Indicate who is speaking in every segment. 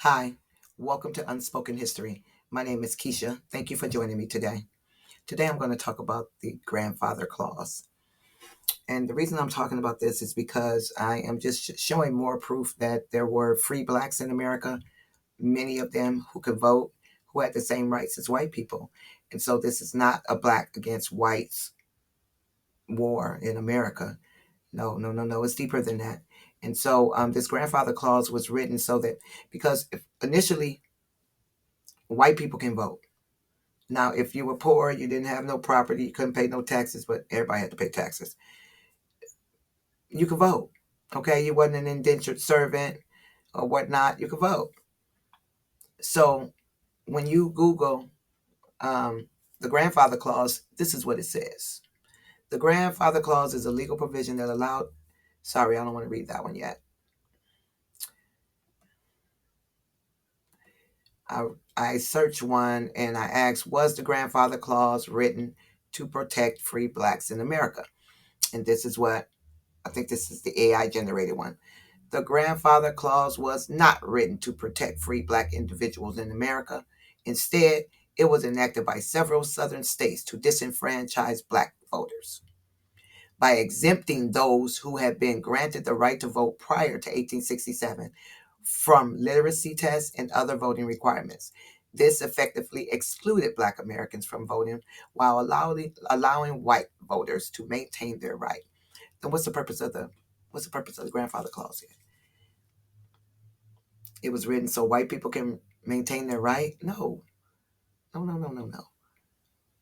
Speaker 1: Hi, welcome to Unspoken History. My name is Keisha. Thank you for joining me today. Today I'm going to talk about the grandfather clause. And the reason I'm talking about this is because I am just showing more proof that there were free blacks in America, many of them who could vote, who had the same rights as white people. And so this is not a black against whites war in America. No, no, no, no. It's deeper than that. And so this grandfather clause was written so that because initially white people can vote. Now, if you were poor, you didn't have no property, you couldn't pay no taxes, but everybody had to pay taxes. You could vote. Okay, you wasn't an indentured servant or whatnot. You could vote. So when you Google the grandfather clause, this is what it says. The grandfather clause is a legal provision that allowed. Sorry, I don't want to read that one yet. I, I searched one and I asked, was the grandfather clause written to protect free blacks in America? And this is what I think this is the AI generated one. The grandfather clause was not written to protect free black individuals in America. Instead, it was enacted by several southern states to disenfranchise black voters by exempting those who had been granted the right to vote prior to 1867 from literacy tests and other voting requirements. This effectively excluded black Americans from voting while allowing white voters to maintain their right. Then what's the purpose of the grandfather clause here? It was written so white people can maintain their right? No. No, no, no, no, no.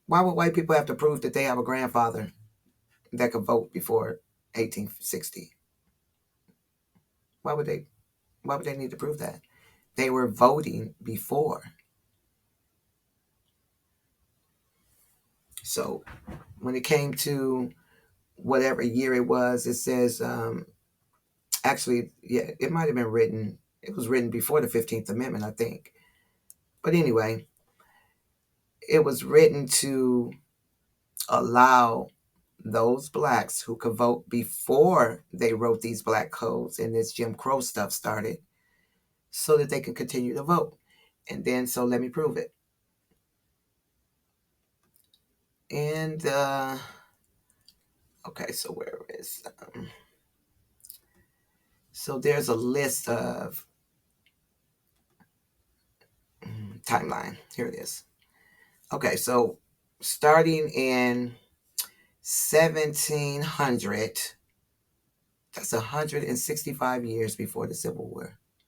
Speaker 1: Why would white people have to prove that they have a grandfather that could vote before 1860? Why would they need to prove that? They were voting before. So when it came to whatever year it was, it says actually, yeah, it might have been written. It was written before the 15th Amendment, I think. But anyway, it was written to allow those blacks who could vote before they wrote these black codes and this Jim Crow stuff started so that they can continue to vote. And then, so let me prove it. And, okay, so where is, so there's a list of timeline. Here it is. Okay, so starting in 1700, that's 165 years before the Civil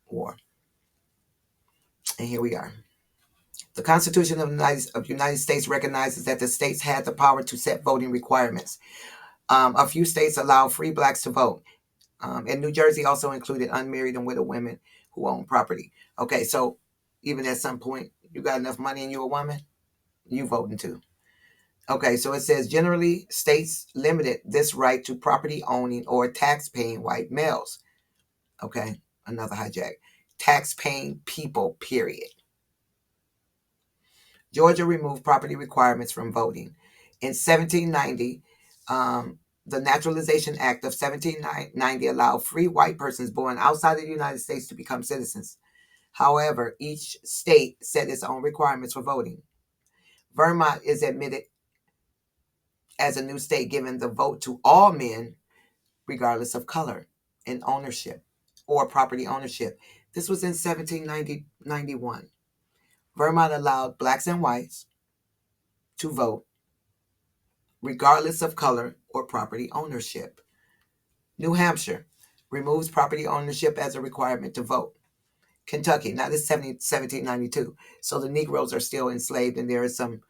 Speaker 1: War. And here we are. The Constitution of the United States recognizes that the states had the power to set voting requirements. A few states allow free blacks to vote. And New Jersey also included unmarried and widow women who own property. Okay, so even at some point, you got enough money and you're a woman, you voting too. Okay, so it says generally states limited this right to property owning or tax paying white males. Okay, another hijack. Tax paying people, period. Georgia removed property requirements from voting. In 1790, the Naturalization Act of 1790 allowed free white persons born outside of the United States to become citizens. However, each state set its own requirements for voting. Vermont is admitted as a new state, giving the vote to all men, regardless of color and ownership or property ownership. This was in 1791. Vermont allowed blacks and whites to vote regardless of color or property ownership. New Hampshire removes property ownership as a requirement to vote. Kentucky, now this is 1792, so the Negroes are still enslaved, and there is some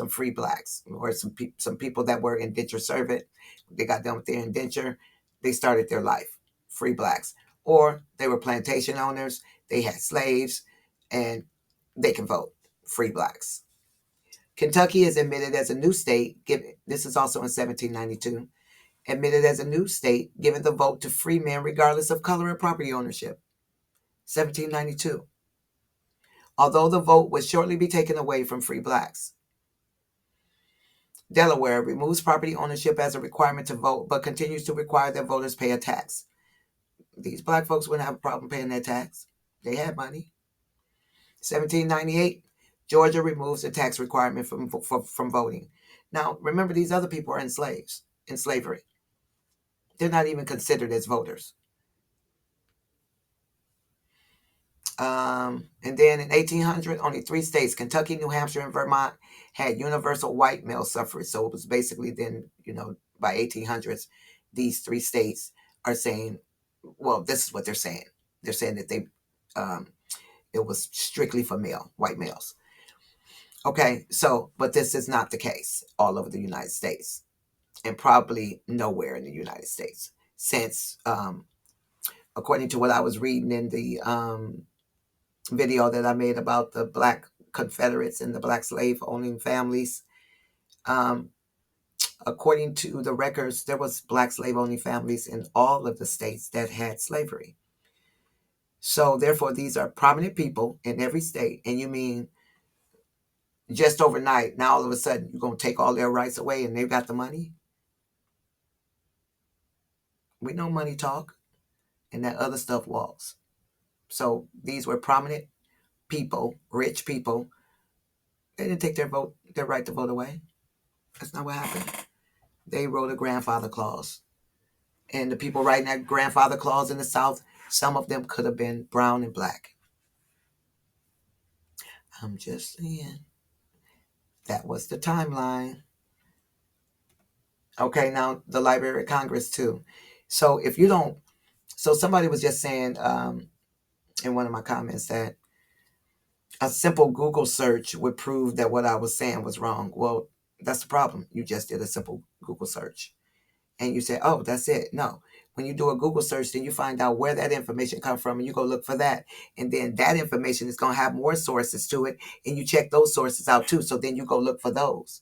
Speaker 1: free blacks or some people that were indentured servant. They got done with their indenture, they started their life, free blacks, or they were plantation owners, they had slaves, and they can vote, free blacks. Kentucky is admitted as a new state. This is also in 1792. Admitted as a new state, giving the vote to free men regardless of color or property ownership. 1792. Although the vote would shortly be taken away from free blacks. Delaware removes property ownership as a requirement to vote, but continues to require that voters pay a tax. These black folks wouldn't have a problem paying their tax. They had money. 1798, Georgia removes the tax requirement from voting. Now, remember, these other people are in slavery. They're not even considered as voters. And then in 1800, only 3 states, Kentucky, New Hampshire, and Vermont, had universal white male suffrage. So it was basically then, by 1800s, these 3 states are saying, well, this is what they're saying. They're saying that um, it was strictly for white males. Okay, so, but this is not the case all over the United States, and probably nowhere in the United States, since, according to what I was reading in the video that I made about the Black Confederates and the Black slave owning families, um, according to the records, there was Black slave owning families in all of the states that had slavery. So therefore, these are prominent people in every state, and you mean just overnight, now all of a sudden you're going to take all their rights away and they've got the money? We know money talk, and that other stuff walks. So these were prominent people, rich people. They didn't take their right to vote away. That's not what happened. They wrote a grandfather clause. And the people writing that grandfather clause in the South, some of them could have been brown and black. I'm just saying. That was the timeline. Okay, now the Library of Congress too. So if you don't, so somebody was just saying in one of my comments that a simple Google search would prove that what I was saying was wrong. Well, that's the problem. You just did a simple Google search and you said, oh, that's it. No. When you do a Google search, then you find out where that information comes from and you go look for that. And then that information is going to have more sources to it. And you check those sources out too. So then you go look for those.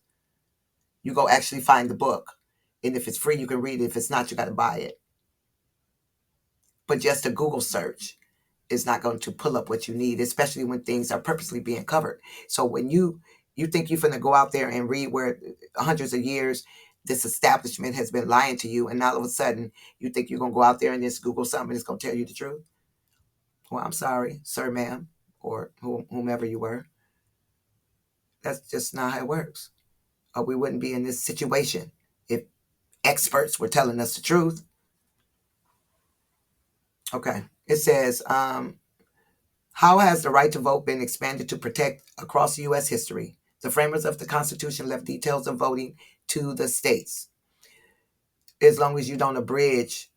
Speaker 1: You go actually find the book. And if it's free, you can read it. If it's not, you got to buy it. But just a Google search is not going to pull up what you need, especially when things are purposely being covered. So when you think you're going to go out there and read where hundreds of years this establishment has been lying to you, and all of a sudden you think you're going to go out there and just Google something that's going to tell you the truth? Well, I'm sorry, sir, ma'am, or whomever you were. That's just not how it works. Or we wouldn't be in this situation if experts were telling us the truth. Okay. It says, how has the right to vote been expanded to protect across U.S. history? The framers of the Constitution left details of voting to the states, as long as you don't abridge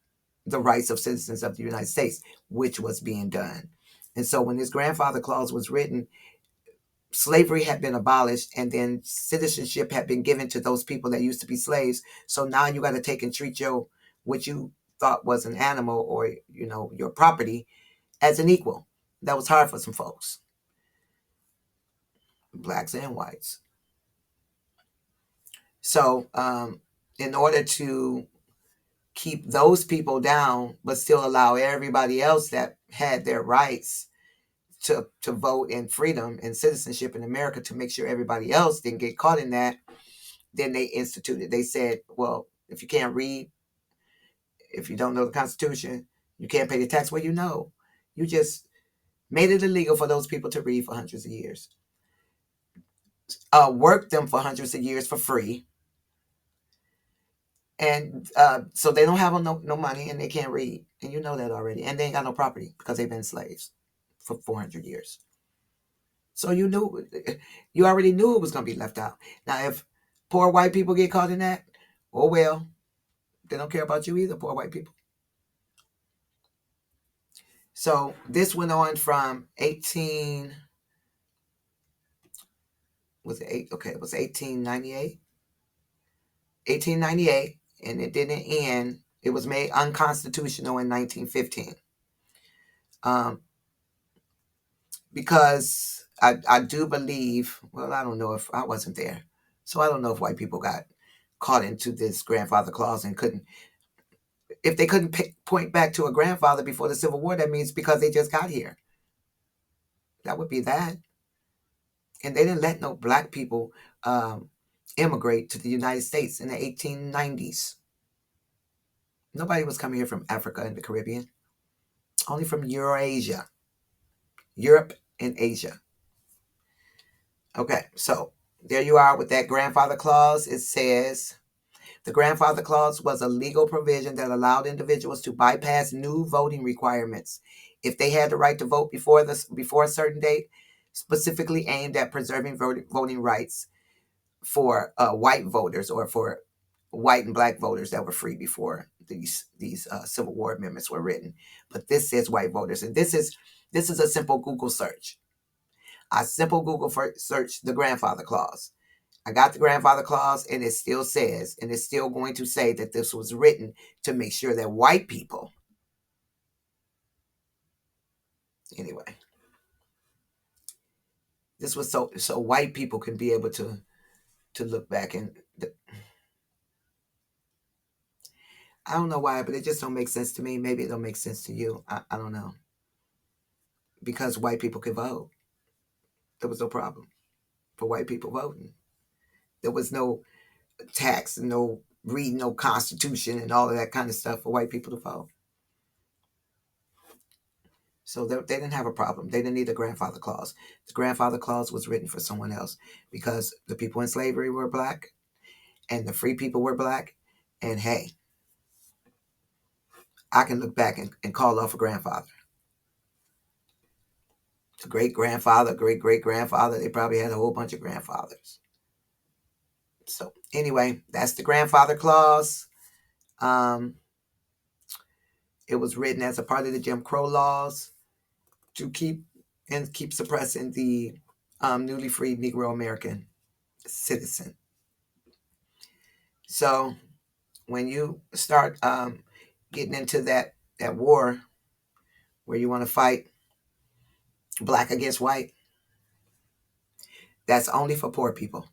Speaker 1: the rights of citizens of the United States, which was being done. And so when this grandfather clause was written, slavery had been abolished, and then citizenship had been given to those people that used to be slaves. So now you got to take and treat what you thought was an animal or your property as an equal. That was hard for some folks, blacks and whites. So in order to keep those people down, but still allow everybody else that had their rights to vote in freedom and citizenship in America, to make sure everybody else didn't get caught in that, then they said, well, if you can't read, if you don't know the Constitution, you can't pay the tax. Well, you just made it illegal for those people to read for hundreds of years. Worked them for hundreds of years for free. And so they don't have no money and they can't read. And you know that already. And they ain't got no property because they've been slaves for 400 years. So you already knew it was going to be left out. Now, if poor white people get caught in that, oh well, they don't care about you either, poor white people. So this went on from 1898. 1898, and it didn't end. It was made unconstitutional in 1915. Because I do believe, well, I don't know if I wasn't there. So I don't know if white people got caught into this grandfather clause and if they couldn't point back to a grandfather before the Civil War, that means because they just got here. That would be that. And they didn't let no black people immigrate to the United States in the 1890s. Nobody was coming here from Africa and the Caribbean, only from Eurasia, Europe and Asia. Okay, so there you are with that grandfather clause. It says the grandfather clause was a legal provision that allowed individuals to bypass new voting requirements if they had the right to vote before a certain date, specifically aimed at preserving voting rights for white voters or for white and black voters that were free before these Civil War amendments were written. But this says white voters, and this is a simple Google search. I simple Google search the grandfather clause. I got the grandfather clause, and it still says, and it's still going to say that this was written to make sure that white people, anyway, this was so white people can be able to look back and I don't know why, but it just don't make sense to me. Maybe it don't make sense to you. I don't know. Because white people could vote. There was no problem for white people voting. There was no tax, no reading, no constitution, and all of that kind of stuff for white people to vote. So they didn't have a problem. They didn't need a grandfather clause. The grandfather clause was written for someone else because the people in slavery were black and the free people were black. And hey, I can look back and call off a grandfather. The great grandfather, great great grandfather, they probably had a whole bunch of grandfathers. So anyway, that's the grandfather clause. Um, it was written as a part of the Jim Crow laws to keep suppressing the newly freed Negro American citizen. So when you start getting into that war where you want to fight black against white, that's only for poor people,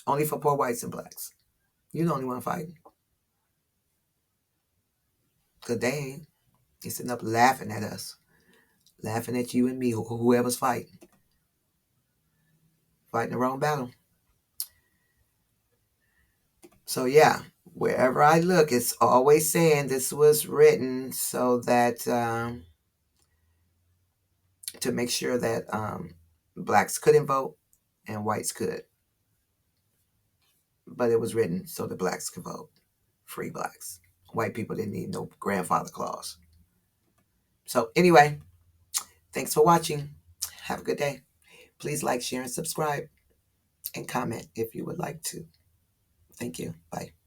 Speaker 1: only for poor whites and blacks. You the only one fighting because they ain't. They sitting up laughing at us, laughing at you and me, whoever's fighting the wrong battle. So yeah, wherever I look, it's always saying this was written so that to make sure that blacks couldn't vote and whites could. But it was written so the blacks could vote, free blacks. White people didn't need no grandfather clause. So anyway, thanks for watching. Have a good day. Please like, share, and subscribe, and comment if you would like to. Thank you. Bye.